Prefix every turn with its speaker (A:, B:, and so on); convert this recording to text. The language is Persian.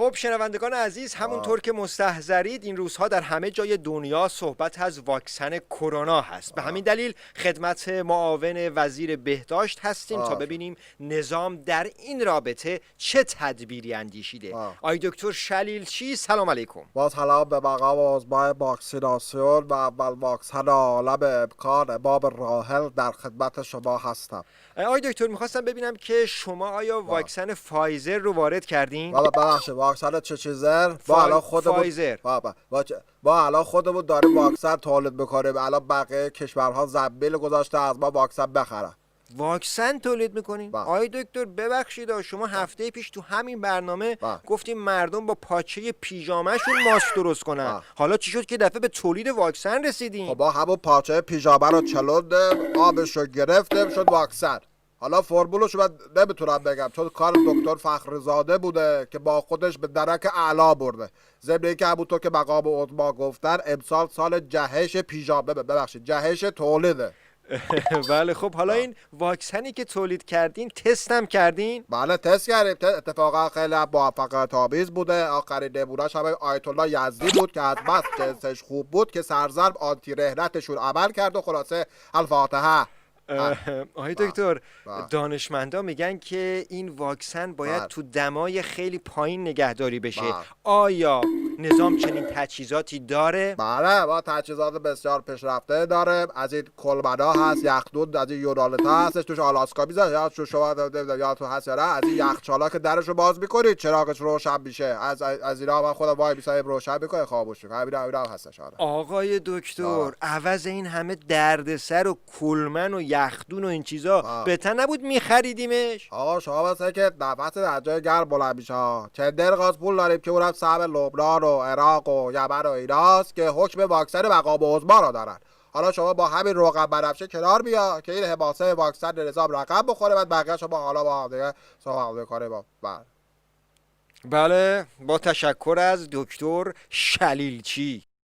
A: خب شنوندگان عزیز، همونطور که مستحضرید این روزها در همه جای دنیا صحبت از واکسن کرونا هست. به همین دلیل خدمت معاون وزیر بهداشت هستیم تا ببینیم نظام در این رابطه چه تدبیری اندیشیده. آقای دکتر شلیلچی، سلام علیکم.
B: با سلام به مقام آزمای واکسیناسیون و اول واکسن عالم امکان باب راحل در خدمت شما هستم.
A: آقای دکتر میخواستم ببینم که شما آیا واکسن فایزر رو وارد کردین؟
B: ببخشید واکسن چه چیزر؟ ما الان خودمون
A: فایزر.
B: ما الان خودمون داریم واکسن تولید میکنیم. الان بقیه کشورها زنبیل گذاشته از ما واکسن بخرن.
A: واکسن تولید میکنین؟ آقای دکتر ببخشید شما هفته پیش تو همین برنامه گفتیم مردم با پاچه پیژامه‌شون ماسک درست کنن. حالا چی شد که دفعه به تولید واکسن رسیدین؟
B: خب ما همون پاچه پیژامه رو چلوندیم، آبش رو گرفتیم، شد واکسن. حالا فرمولش من نمیتونم بگم چون کار دکتر فخرزاده بوده که با خودش به درک اعلا برده. ضمن اینکه همونطور که مقام عظما گفتن امسال سال جهش پیژامه، ببخشید جهش تولیده.
A: بله خب حالا این واکسنی که تولید کردین تست هم کردین؟
B: بله تست کردیم. اتفاقا خیلی موفقیت آمیز بوده. آخرین نمونه‌اش هم آیت الله یزدی بود که از بس جنسش خوب بود که سرزرب آنتی رهنتشون عمل کرد و خلاصه الفاتحه.
A: آقای دکتر دانشمندا میگن که این واکسن باید تو دمای خیلی پایین نگهداری بشه. آیا نظام چنین تجهیزاتی داره؟
B: بله ما تجهیزات بسیار پیشرفته داره. از این کلمنا هست، یخدود از این یونالتا هستش، توش آلاسکا میذاره یا شما یادتون هست یا نه، از این یخچالا که درشو باز میکنید چراغش روشن میشه. از اینا من خودم وای میسایم روشن میکنه خاموش میکنه. همینا هستش.
A: آقای دکتر عوض این همه دردسر و کلمن و یخدون و این چیزا بهتر نبود میخریدیمش؟
B: آقا شما واسه که نفس در جای گرم بلند میشه چندر غاز پول داریم که اونم سهم لبنان و عراق و یمن و ایناست که حکم واکسن مقام عظما رو دارن. حالا شما با همین روغن بنفشه کنار بیا که این حماسه واکسن نظام رقم بخوره، بعد بقیه شما حالا با هم دیگه صحبت می‌کنیم.
A: بله با تشکر از دکتر شلیلچی.